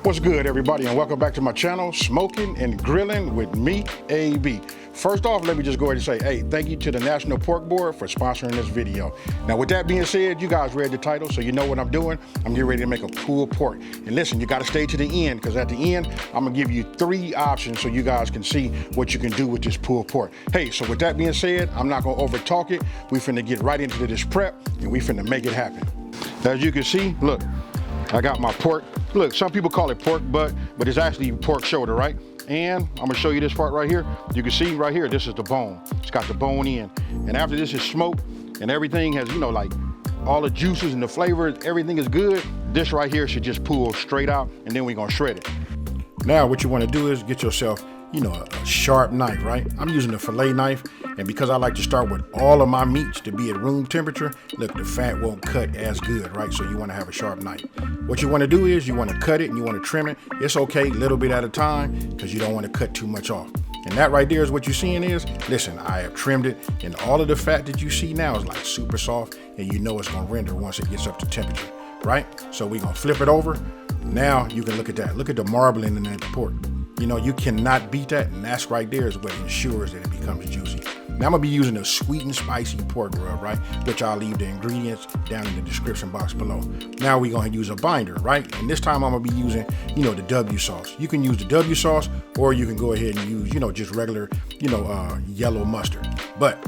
What's good, everybody, and welcome back to my channel, Smoking and Grilling with me, AB. First off, let me just go ahead and say, hey, thank you to the National Pork Board for sponsoring this video. Now, with that being said, you guys read the title, so you know what I'm doing. I'm getting ready to make a pulled pork. And listen, you gotta stay to the end, because at the end, I'm gonna give you 3 options so you guys can see what you can do with this pulled pork. Hey, so with that being said, I'm not gonna over talk it. We finna get right into this prep, and we finna make it happen. As you can see, look, I got my pork. Look, some people call it pork butt, but it's actually pork shoulder, right? And I'm gonna show you this part right here. You can see right here, this is the bone. It's got the bone in. And after this is smoked and everything has, you know, like all the juices and the flavors, everything is good, this right here should just pull straight out, and then we're gonna shred it. Now what you wanna do is get yourself, you know, a sharp knife, right? I'm using a fillet knife, and because I like to start with all of my meats to be at room temperature, look, the fat won't cut as good, right? So you wanna have a sharp knife. What you wanna do is you wanna cut it and you wanna trim it. It's okay, a little bit at a time, because you don't wanna cut too much off. And that right there is what you're seeing is, listen, I have trimmed it, and all of the fat that you see now is like super soft, and you know it's gonna render once it gets up to temperature, right? So we're gonna flip it over. Now you can look at that. Look at the marbling in that pork. You know, you cannot beat that, and that's right there is what ensures that it becomes juicy. Now I'm gonna be using a sweet and spicy pork rub, right? Which I'll leave the ingredients down in the description box below. Now we're gonna use a binder, right? And this time I'm gonna be using, you know, the W sauce. You can use the W sauce, or you can go ahead and use, you know, just regular, you know, yellow mustard. But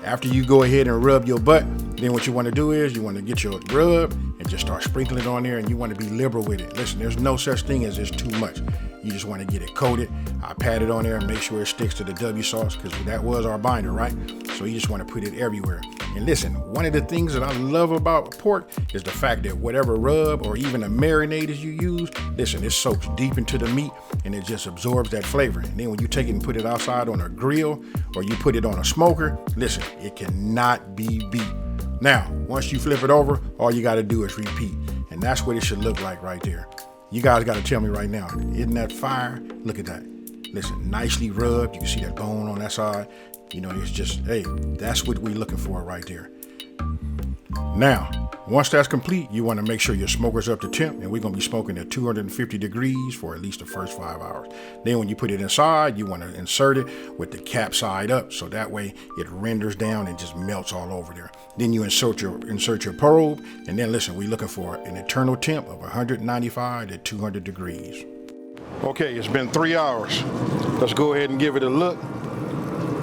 after you go ahead and rub your butt, then what you wanna do is you wanna get your rub and just start sprinkling it on there, and you wanna be liberal with it. Listen, there's no such thing as it's too much. You just want to get it coated. I pat it on there and make sure it sticks to the W sauce, because that was our binder, right? So you just want to put it everywhere. And listen, one of the things that I love about pork is the fact that whatever rub or even a marinade you use, listen, it soaks deep into the meat and it just absorbs that flavor. And then when you take it and put it outside on a grill or you put it on a smoker, listen, it cannot be beat. Now, once you flip it over, all you got to do is repeat. And that's what it should look like right there. You guys got to tell me right now, isn't that fire? Look at that. Listen, nicely rubbed. You can see that bone on that side. You know, it's just, hey, that's what we're looking for right there. Now, once that's complete, you want to make sure your smoker's up to temp, and we're going to be smoking at 250 degrees for at least the first 5 hours. Then when you put it inside, you want to insert it with the cap side up, so that way it renders down and just melts all over there. Then you insert your probe, and then listen, we're looking for an internal temp of 195 to 200 degrees. Okay, it's been 3 hours. Let's go ahead and give it a look.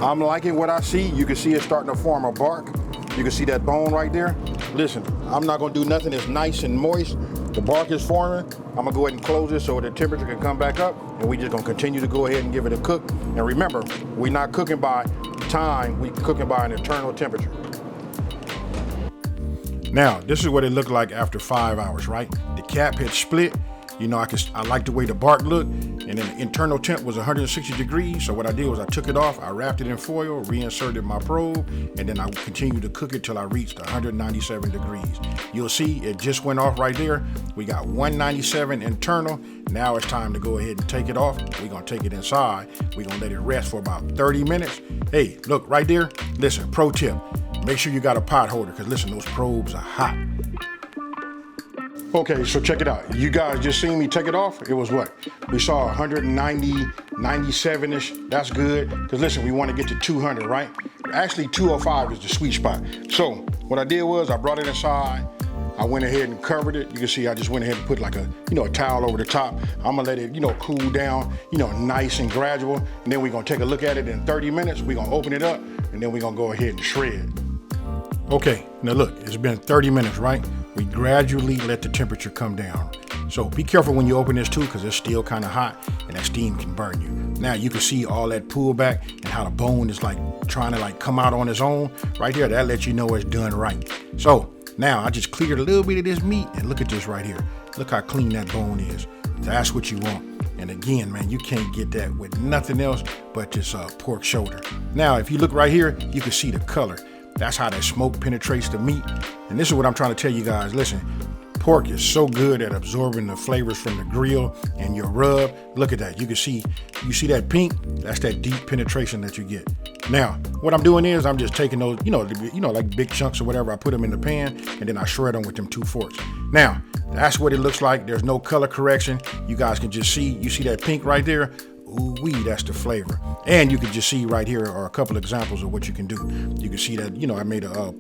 I'm liking what I see. You can see it starting to form a bark. You can see that bone right there. Listen, I'm not gonna do nothing that's nice and moist. The bark is forming. I'm gonna go ahead and close this so the temperature can come back up, and we just gonna continue to go ahead and give it a cook. And remember, we're not cooking by time, we're cooking by an internal temperature. Now, this is what it looked like after 5 hours, right? The cap had split. You know, I like the way the bark looked, and then the internal temp was 160 degrees. So what I did was I took it off, I wrapped it in foil, reinserted my probe, and then I continued to cook it till I reached 197 degrees. You'll see it just went off right there. We got 197 internal. Now it's time to go ahead and take it off. We're gonna take it inside. We're gonna let it rest for about 30 minutes. Hey, look right there. Listen, pro tip, make sure you got a pot holder, because listen, those probes are hot. Okay, so check it out. You guys just seen me take it off. It was what? We saw 190, 97-ish. That's good. Because listen, we want to get to 200, right? Actually, 205 is the sweet spot. So what I did was I brought it inside. I went ahead and covered it. You can see I just went ahead and put like a, you know, a towel over the top. I'm gonna let it, you know, cool down, you know, nice and gradual. And then we're gonna take a look at it in 30 minutes. We're gonna open it up, and then we're gonna go ahead and shred. Okay, now look, it's been 30 minutes, right? We gradually let the temperature come down. So be careful when you open this too, because it's still kind of hot and that steam can burn you. Now you can see all that pullback and how the bone is like trying to like come out on its own. Right there, that lets you know it's done right. So now I just cleared a little bit of this meat, and look at this right here. Look how clean that bone is. That's what you want. And again, man, you can't get that with nothing else but this pork shoulder. Now, if you look right here, you can see the color. That's how that smoke penetrates the meat. And this is what I'm trying to tell you guys. Listen, pork is so good at absorbing the flavors from the grill and your rub. Look at that. You see that pink? That's that deep penetration that you get. Now, what I'm doing is I'm just taking those, like big chunks or whatever. I put them in the pan, and then I shred them with them 2 forks. Now, that's what it looks like. There's no color correction. You guys can just see, you see that pink right there? Ooh-wee, that's the flavor. And you can just see right here are a couple examples of what you can do. You can see that, you know, I made a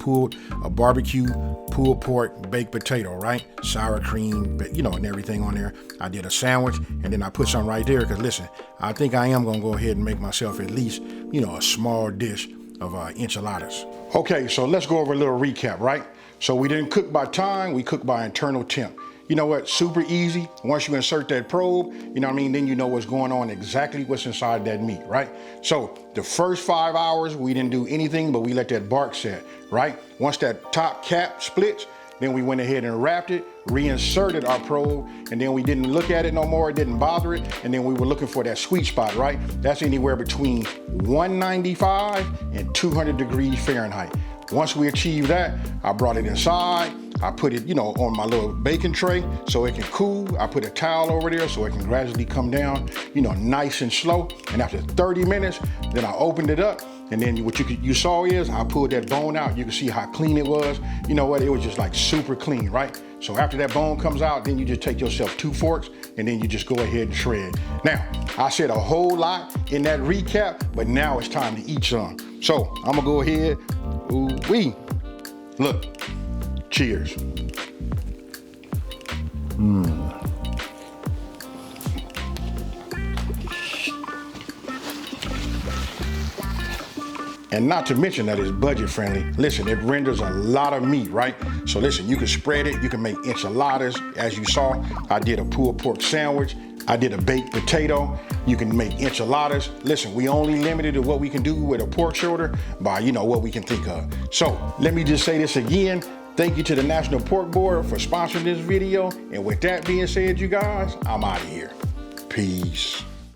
barbecue pulled pork baked potato, right? Sour cream, you know, and everything on there. I did a sandwich, and then I put some right there, because listen, I think I am gonna go ahead and make myself at least, you know, a small dish of enchiladas. Okay, so let's go over a little recap, right? So we didn't cook by time, we cooked by internal temp. You know what, super easy. Once you insert that probe, you know what I mean, then you know what's going on, exactly what's inside that meat, right? So the first 5 hours, we didn't do anything, but we let that bark set, right? Once that top cap splits, then we went ahead and wrapped it, reinserted our probe, and then we didn't look at it no more, it didn't bother it, and then we were looking for that sweet spot, right? That's anywhere between 195 and 200 degrees Fahrenheit. Once we achieved that, I brought it inside. I put it, you know, on my little baking tray so it can cool. I put a towel over there so it can gradually come down, you know, nice and slow. And after 30 minutes, then I opened it up. And then what you saw is I pulled that bone out. You can see how clean it was. You know what, it was just like super clean, right? So after that bone comes out, then you just take yourself 2 forks and then you just go ahead and shred. Now, I said a whole lot in that recap, but now it's time to eat some. So I'm gonna go ahead, ooh-wee. Look, cheers. And not to mention that it's budget friendly. Listen, it renders a lot of meat, right? So listen, you can spread it, you can make enchiladas. As you saw, I did a pulled pork sandwich. I did a baked potato. You can make enchiladas. Listen, we only limited to what we can do with a pork shoulder by, you know, what we can think of. So let me just say this again. Thank you to the National Pork Board for sponsoring this video. And with that being said, you guys, I'm out of here. Peace.